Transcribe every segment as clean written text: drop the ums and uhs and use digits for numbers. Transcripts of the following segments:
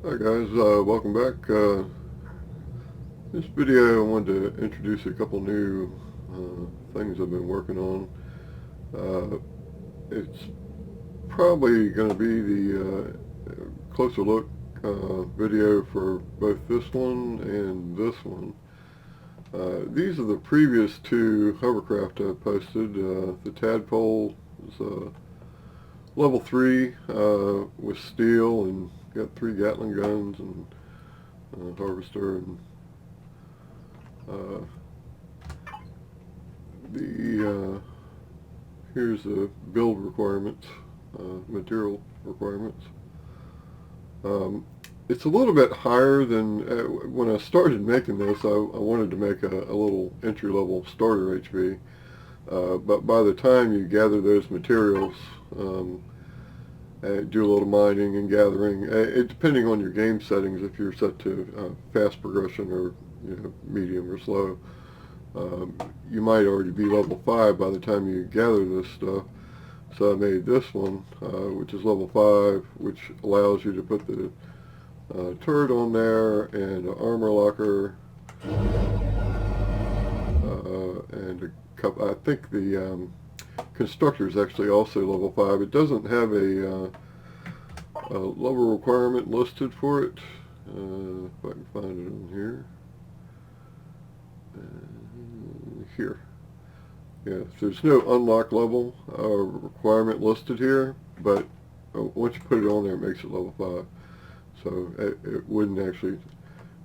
Hi guys, welcome back. This video I wanted to introduce a couple new things I've been working on. It's probably going to be the closer look video for both this one and this one. These are the previous two hovercraft I posted. The Tadpole is level 3 with steel and got 3 Gatling guns and harvester, and here's the build requirements, material requirements. It's a little bit higher than when I started making this. I wanted to make a little entry-level starter HV, but by the time you gather those materials, do a little mining and gathering, depending on your game settings, if you're set to fast progression or medium or slow, you might already be level 5 by the time you gather this stuff. So I made this one, which is level 5, which allows you to put the turret on there and an armor locker, and a couple, I think the constructor is actually also level 5. It doesn't have a level requirement listed for it. If I can find it on here. Here. Yeah, there's no unlock level requirement listed here, but once you put it on there, it makes it level 5. So it wouldn't actually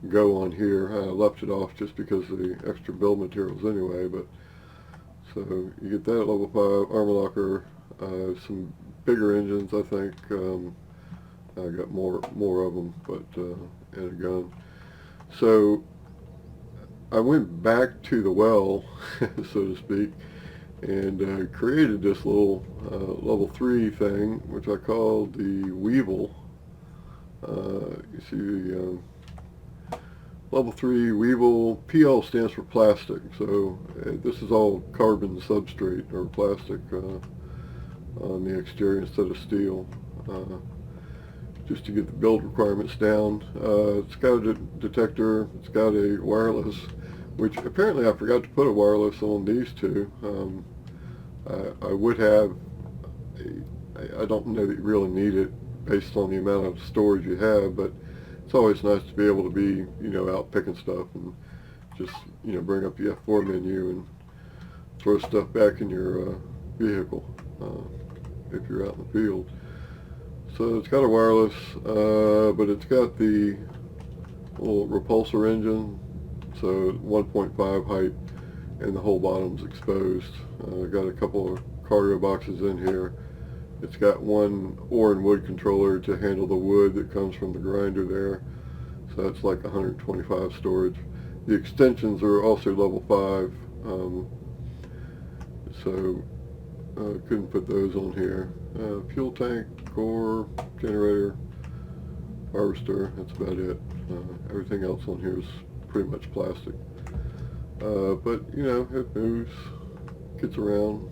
go on here. I left it off just because of the extra build materials anyway, but so you get that at level 5, armor locker, some bigger engines, I think. I got more of them, but and a gun. So I went back to the well, so to speak, and created this little level 3 thing, which I called the Weevil. You see the level 3 Weevil. PL stands for plastic, so this is all carbon substrate or plastic on the exterior instead of steel, just to get the build requirements down. It's got a detector, it's got a wireless, which apparently I forgot to put a wireless on these two. I would have, I don't know that you really need it based on the amount of storage you have, but it's always nice to be able to be, out picking stuff and just, bring up the F4 menu and throw stuff back in your vehicle if you're out in the field. So it's got a wireless, but it's got the little repulsor engine, so 1.5 height, and the whole bottom's exposed. Got a couple of cargo boxes in here. It's got one ore and wood controller to handle the wood that comes from the grinder there. So that's like 125 storage. The extensions are also level 5, so couldn't put those on here. Fuel tank, core, generator, harvester, that's about it. Everything else on here is pretty much plastic. But, it moves, gets around.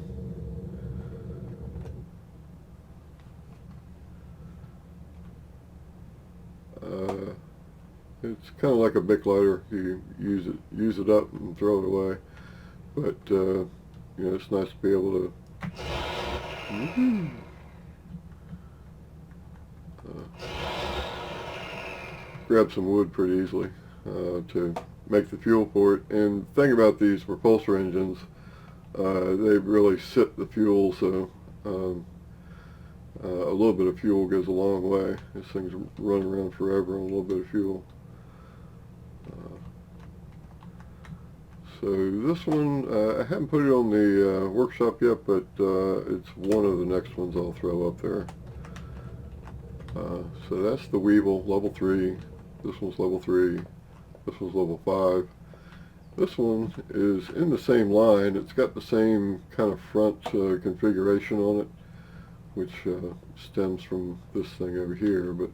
It's kind of like a Bic lighter. You use it up and throw it away. But it's nice to be able to grab some wood pretty easily to make the fuel for it. And the thing about these repulsor engines, they really sip the fuel, so a little bit of fuel goes a long way. This thing's running around forever on a little bit of fuel. So this one, I haven't put it on the workshop yet, but it's one of the next ones I'll throw up there. So that's the Weevil, level 3. This one's level 3. This one's level 5. This one is in the same line. It's got the same kind of front configuration on it, which stems from this thing over here, but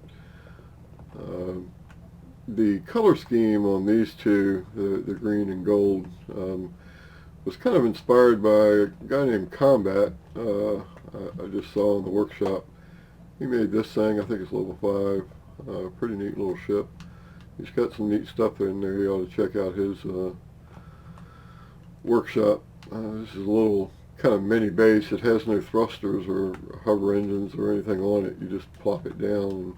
the color scheme on these two, the green and gold, was kind of inspired by a guy named Combat. I just saw in the workshop. He made this thing, I think it's level 5. Pretty neat little ship. He's got some neat stuff in there. You ought to check out his workshop. This is a little kind of mini base. It has no thrusters or hover engines or anything on it. You just plop it down, and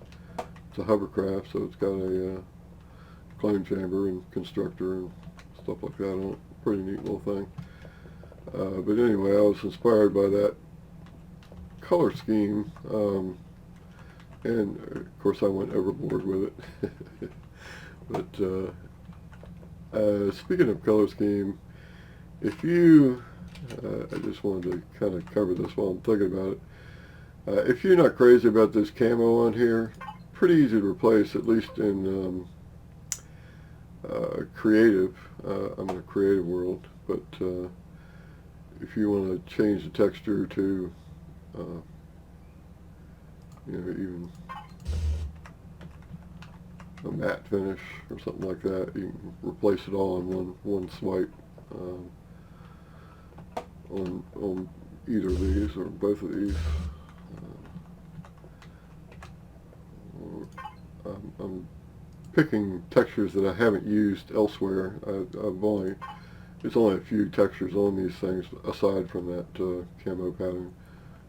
it's a hovercraft, so it's got a clone chamber and constructor and stuff like that on it. Pretty neat little thing. But anyway, I was inspired by that color scheme, and of course I went overboard with it. But speaking of color scheme, if you, I just wanted to kind of cover this while I'm thinking about it. If you're not crazy about this camo on here, pretty easy to replace, at least in creative. I'm in a creative world, but if you want to change the texture to, even a matte finish or something like that, you can replace it all in one swipe on either of these or both of these. I'm picking textures that I haven't used elsewhere. There's only a few textures on these things aside from that camo pattern.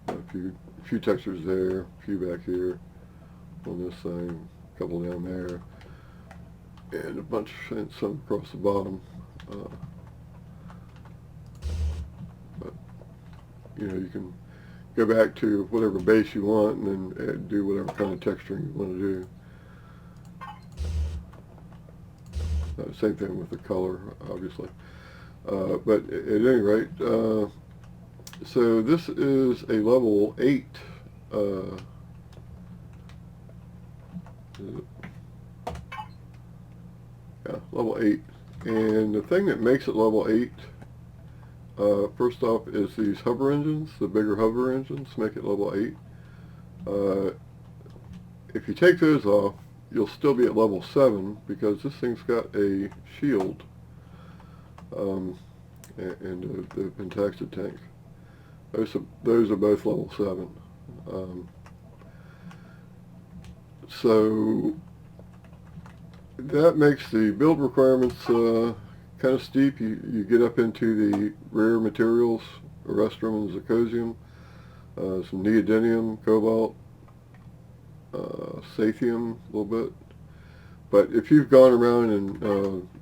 A few textures there, a few back here on this thing, a couple down there, and a bunch and some across the bottom. But you can go back to whatever base you want and then do whatever kind of texturing you want to do. Same thing with the color, obviously. But at any rate, so this is a level 8. Level 8. And the thing that makes it level 8, first off, is these hover engines. The bigger hover engines make it level 8. If you take those off, you'll still be at level 7 because this thing's got a shield and the Pentaxid tank. Those are both level 7. So that makes the build requirements kind of steep. You get up into the rare materials, erestrum and zirconium, some neodymium, cobalt, sathium a little bit. But if you've gone around and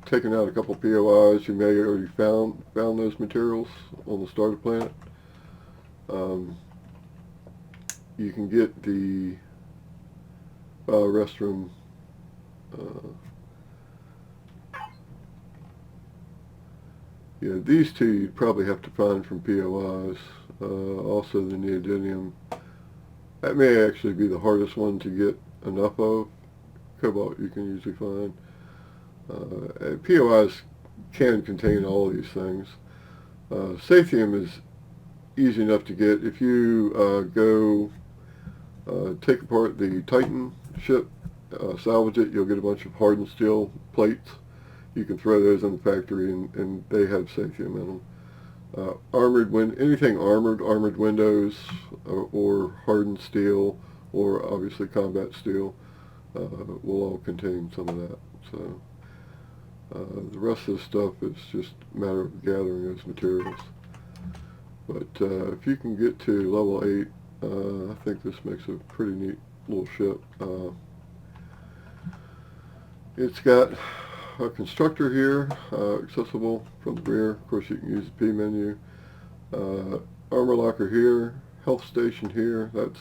taken out a couple POIs, you may have already found those materials on the starter planet. You can get the erestrum these two you'd probably have to find from POIs. Also the neodymium. That may actually be the hardest one to get enough of. Cobalt you can usually find. POIs can contain all of these things. Sathium is easy enough to get. If you go take apart the Titan ship, salvage it, you'll get a bunch of hardened steel plates. You can throw those in the factory and they have sathium in them. Anything armored windows, or hardened steel, or obviously combat steel, will all contain some of that. So the rest of the stuff is just a matter of gathering those materials. But if you can get to level 8, I think this makes a pretty neat little ship. It's got a constructor here, accessible from the rear. Of course, you can use the P menu. Armor locker here, health station here. That's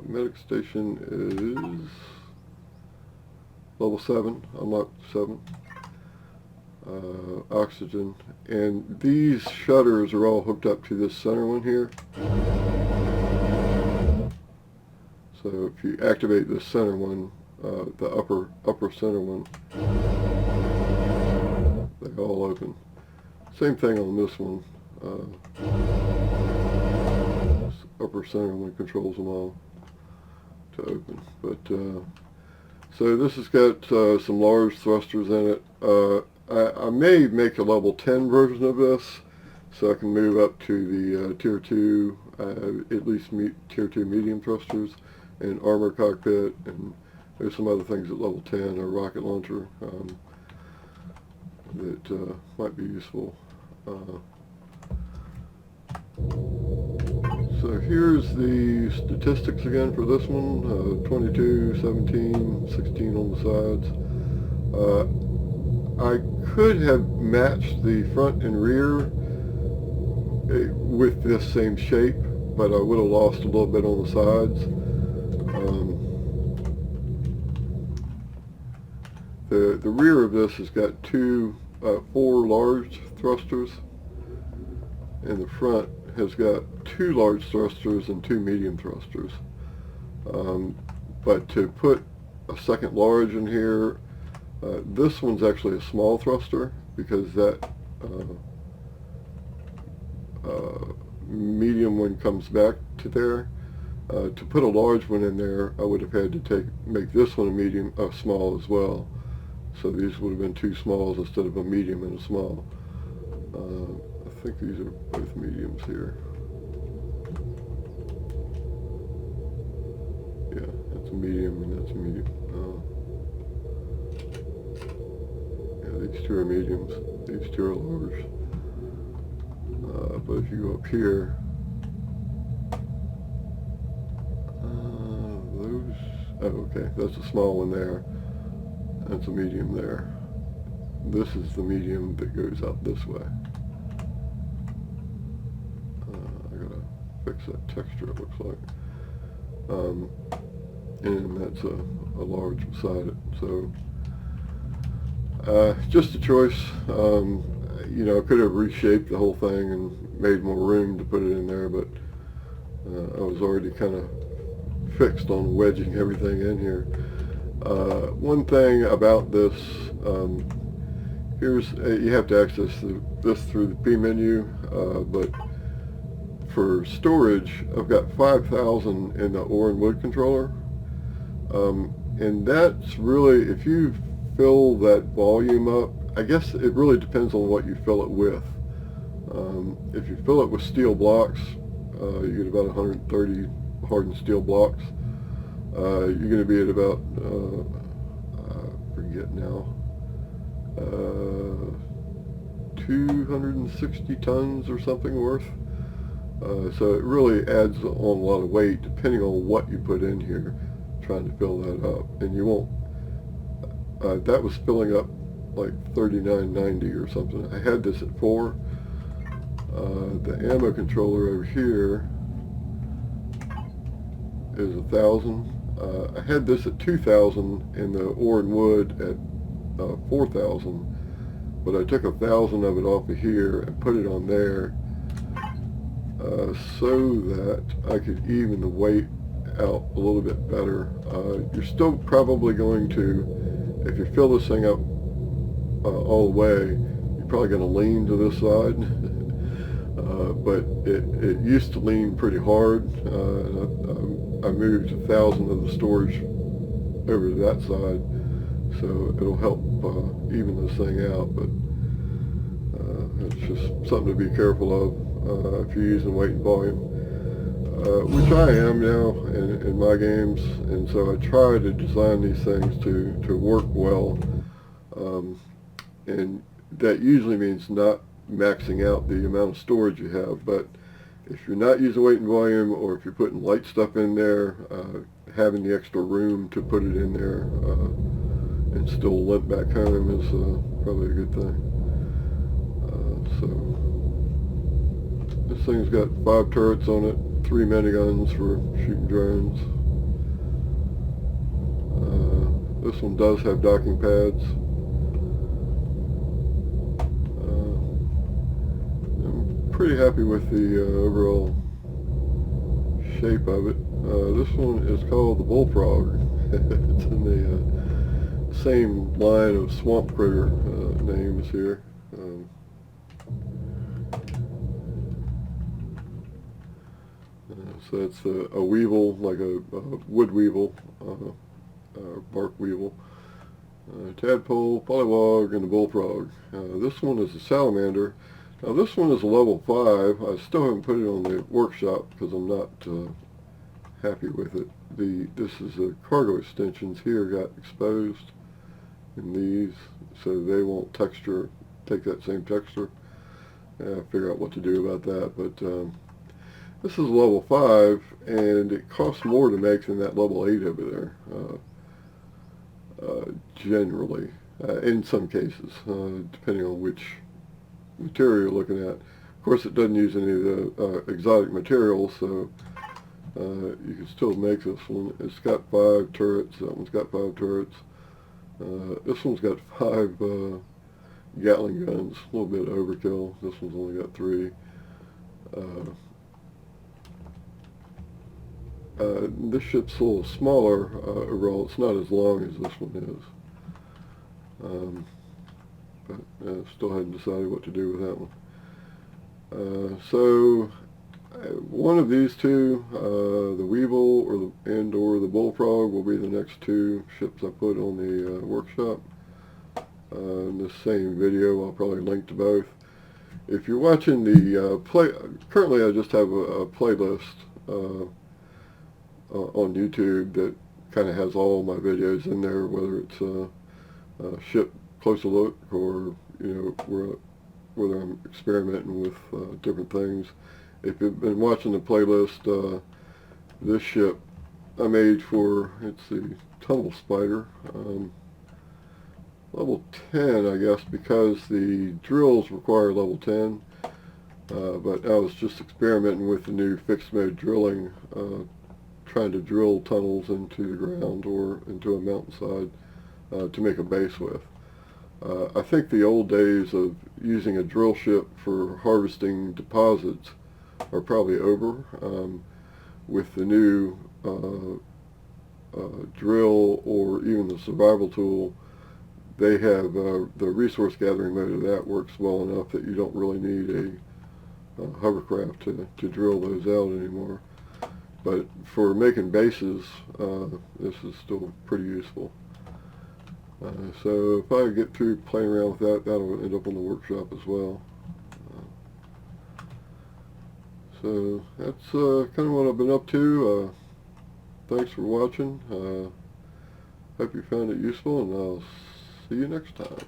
medic station is level 7, unlocked 7. Oxygen, and these shutters are all hooked up to this center one here. So if you activate this center one, the upper center one, they all open. Same thing on this one. This upper center one controls them all to open. But so this has got some large thrusters in it. I may make a level 10 version of this, so I can move up to the tier 2, at least tier 2 medium thrusters, and armor cockpit, and there's some other things at level 10, a rocket launcher that might be useful. So here's the statistics again for this one, 22, 17, 16 on the sides. I could have matched the front and rear with this same shape, but I would have lost a little bit on the sides. The rear of this has got four large thrusters, and the front has got 2 large thrusters and 2 medium thrusters. But to put a second large in here, this one's actually a small thruster because that medium one comes back to there. To put a large one in there, I would have had to make this one a small as well. So these would have been 2 smalls instead of a medium and a small. I think these are both mediums here. Yeah, that's a medium and that's a medium. Yeah, these 2 are mediums. These 2 are large. But if you go up here, okay, that's a small one there. That's a medium there. This is the medium that goes out this way. I gotta fix that texture, it looks like. And that's a large beside it. So, just a choice. You know, I could have reshaped the whole thing and made more room to put it in there, but I was already kind of fixed on wedging everything in here. One thing about this, you have to access this through the P menu, but for storage, I've got 5,000 in the ore and wood controller, and that's really, if you fill that volume up, I guess it really depends on what you fill it with. If you fill it with steel blocks, you get about 130 hardened steel blocks. You're going to be at about, I forget now, 260 tons or something worth. So it really adds on a lot of weight depending on what you put in here, trying to fill that up. And you won't, that was filling up like 39.90 or something. I had this at 4. The ammo controller over here is 1,000. I had this at 2,000 and the ore and wood at 4,000, but I took 1,000 of it off of here and put it on there so that I could even the weight out a little bit better. You're still probably going to, if you fill this thing up all the way, you're probably going to lean to this side. But it used to lean pretty hard. I moved 1,000 of the storage over to that side, so it'll help even this thing out. But it's just something to be careful of if you're using weight and volume, which I am now in my games, and so I try to design these things to work well, and that usually means not maxing out the amount of storage you have. But if you're not using weight and volume, or if you're putting light stuff in there, having the extra room to put it in there and still limp back home is probably a good thing. So this thing's got 5 turrets on it, 3 miniguns for shooting drones. This one does have docking pads. Pretty happy with the overall shape of it. This one is called the BullFrog. It's in the same line of swamp critter names here. So it's a weevil, like a wood weevil, bark weevil, tadpole, pollywog, and a bullfrog. This one is a salamander. Now this one is a level 5. I still haven't put it on the workshop because I'm not happy with it. This is the cargo extensions here got exposed in these, so they won't take that same texture. Figure out what to do about that, but this is level 5, and it costs more to make than that level 8 over there, generally, in some cases, depending on which material you're looking at. Of course, it doesn't use any of the exotic materials, so you can still make this one. It's got 5 turrets, that one's got 5 turrets. This one's got 5 Gatling guns, a little bit overkill. This one's only got 3. This ship's a little smaller overall. It's not as long as this one is. But still hadn't decided what to do with that one. So one of these two, the Weevil or the BullFrog, will be the next 2 ships I put on the workshop. In this same video, I'll probably link to both. If you're watching the currently I just have a playlist on YouTube that kind of has all my videos in there, whether it's a ship closer look or, you know, whether I'm experimenting with different things. If you've been watching the playlist, this ship I made for, it's the Tunnel Spider, level 10, I guess, because the drills require level 10, but I was just experimenting with the new fixed mode drilling, trying to drill tunnels into the ground or into a mountainside to make a base with. I think the old days of using a drill ship for harvesting deposits are probably over. With the new drill or even the survival tool, they have the resource gathering mode of that works well enough that you don't really need a hovercraft to drill those out anymore. But for making bases, this is still pretty useful. So if I get through playing around with that, that'll end up on the workshop as well. So that's kind of what I've been up to. Thanks for watching. Hope you found it useful, and I'll see you next time.